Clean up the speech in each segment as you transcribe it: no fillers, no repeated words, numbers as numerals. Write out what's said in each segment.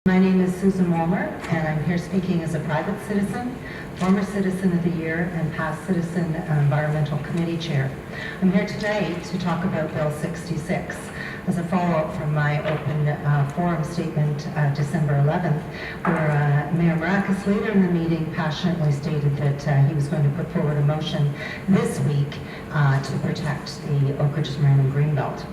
My name is Susan Walmer, and I'm here speaking as a private citizen, former Citizen of the Year, and past Citizen Environmental Committee Chair. I'm here tonight to talk about Bill 66 as a follow-up from my open forum statement December 11th, where Mayor Mrakas later in the meeting passionately stated that he was going to put forward a motion this week to protect the Oak Ridges Marine and Greenbelt.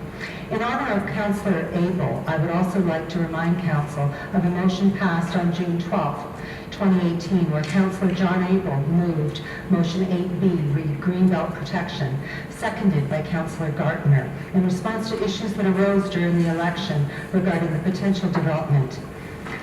In honor of Councillor Abel, I would also like to remind Council of a motion passed on June 12, 2018, where Councillor John Abel moved Motion 8B, read Greenbelt Protection, seconded by Councillor Gartner, in response to issues that arose during the election regarding the potential development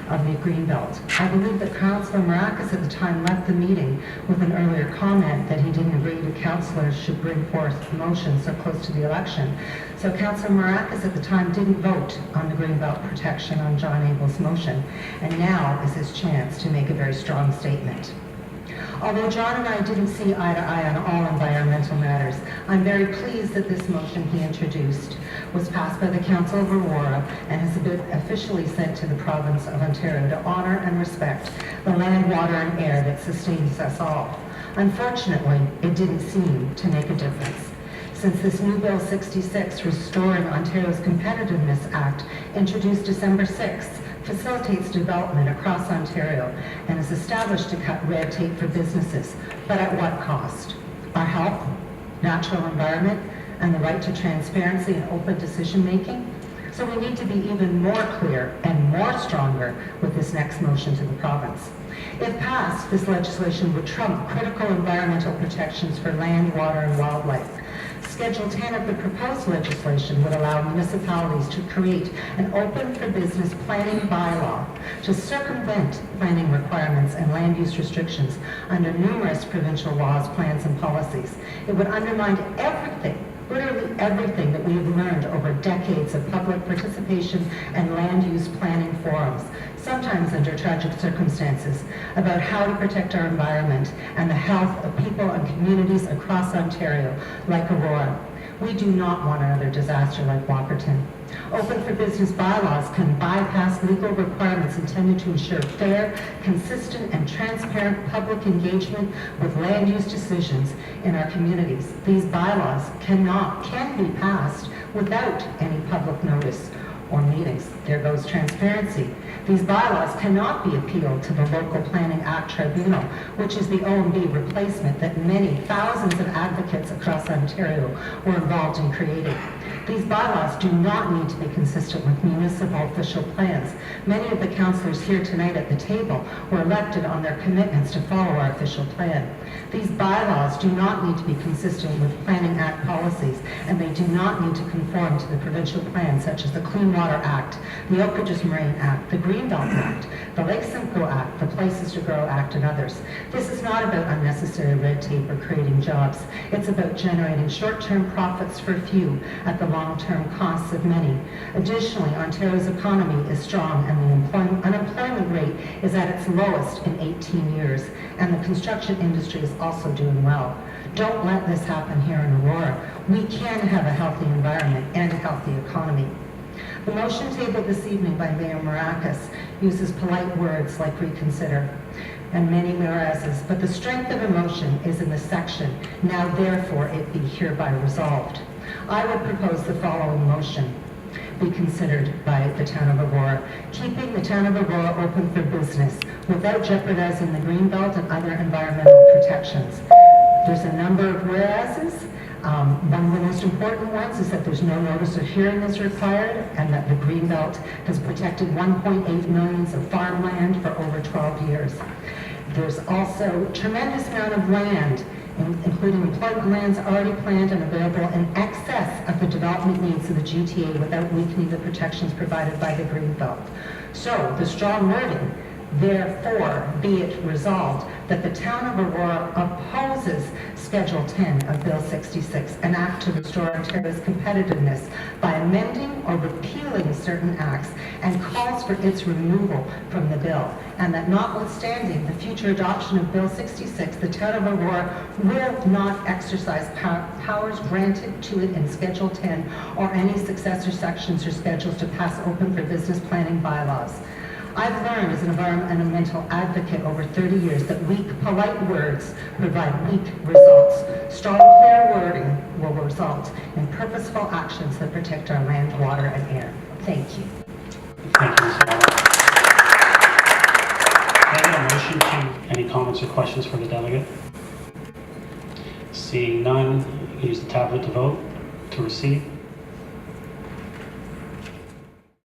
of the Greenbelt. I believe that Councillor Mrakas at the time left the meeting with an earlier comment that he didn't agree that councillors should bring forth motions so close to the election. So Councillor Mrakas at the time didn't vote on the Greenbelt protection on John Abel's motion, and now is his chance to make a very strong statement. Although John and I didn't see eye to eye on all environmental matters, I'm very pleased that this motion he introduced was passed by the Council of Aurora and has been officially sent to the province of Ontario to honor and respect the land, water, and air that sustains us all. Unfortunately, it didn't seem to make a difference. Since this new Bill 66, Restoring Ontario's Competitiveness Act, introduced December 6th, facilitates development across Ontario and is established to cut red tape for businesses, but at what cost? Our health, natural environment, and the right to transparency and open decision-making? So we need to be even more clear and more stronger with this next motion to the province. If passed, this legislation would trump critical environmental protections for land, water, and wildlife. Schedule 10 of the proposed legislation would allow municipalities to create an open for business planning bylaw to circumvent planning requirements and land use restrictions under numerous provincial laws, plans, and policies. It would undermine everything, literally everything that we have learned over decades of public participation and land use planning forums, sometimes under tragic circumstances, about how to protect our environment and the health of people and communities across Ontario, like Aurora. We do not want another disaster like Walkerton. Open for business bylaws can bypass legal requirements intended to ensure fair, consistent, and transparent public engagement with land use decisions in our communities. These bylaws can be passed without any public notice or meetings. There goes transparency. These bylaws cannot be appealed to the Local Planning Act Tribunal, which is the OMB replacement that many thousands of advocates across Ontario were involved in creating. These bylaws do not need to be consistent with municipal official plans. Many of the councillors here tonight at the table were elected on their commitments to follow our official plan. These bylaws do not need to be consistent with Planning Act policies, and they do not need to conform to the provincial plans such as the Clean Water Act, the Oak Ridges Marine Act, the Greenbelt Act, the Lake Simcoe Act, the Places to Grow Act, and others. This is not about unnecessary red tape or creating jobs. It's about generating short-term profits for few at the long-term costs of many. Additionally, Ontario's economy is strong and the unemployment rate is at its lowest in 18 years, and the construction industry is also doing well. Don't let this happen here in Aurora. We can have a healthy environment and a healthy economy. The motion tabled this evening by Mayor Mrakas uses polite words like reconsider and many whereases, but the strength of emotion is in the section, now therefore it be hereby resolved. I would propose the following motion be considered by the town of Aurora, keeping the town of Aurora open for business without jeopardizing the Greenbelt and other environmental protections. There's a number of whereases. One of the most important ones is that there's no notice of hearing is required and that the Greenbelt has protected 1.8 million of farmland for over 12 years. There's also a tremendous amount of land, including employment lands already planned and available in excess of the development needs of the GTA without weakening the protections provided by the Greenbelt. So the strong wording, therefore be it resolved that the town of Aurora opposes Schedule 10 of Bill 66, an act to restore Ontario's competitiveness by amending or repealing certain acts, and calls for its removal from the bill, and that notwithstanding the future adoption of Bill 66, the town of Aurora will not exercise powers granted to it in Schedule 10 or any successor sections or schedules to pass open for business planning bylaws. I've learned as an environmental advocate over 30 years that weak, polite words provide weak results. Strong, clear wording will result in purposeful actions that protect our land, water, and air. Thank you. Thank you, Ms. Walmer. Can I get a motion to any comments or questions for the delegate? Seeing none, use the tablet to vote, to receive.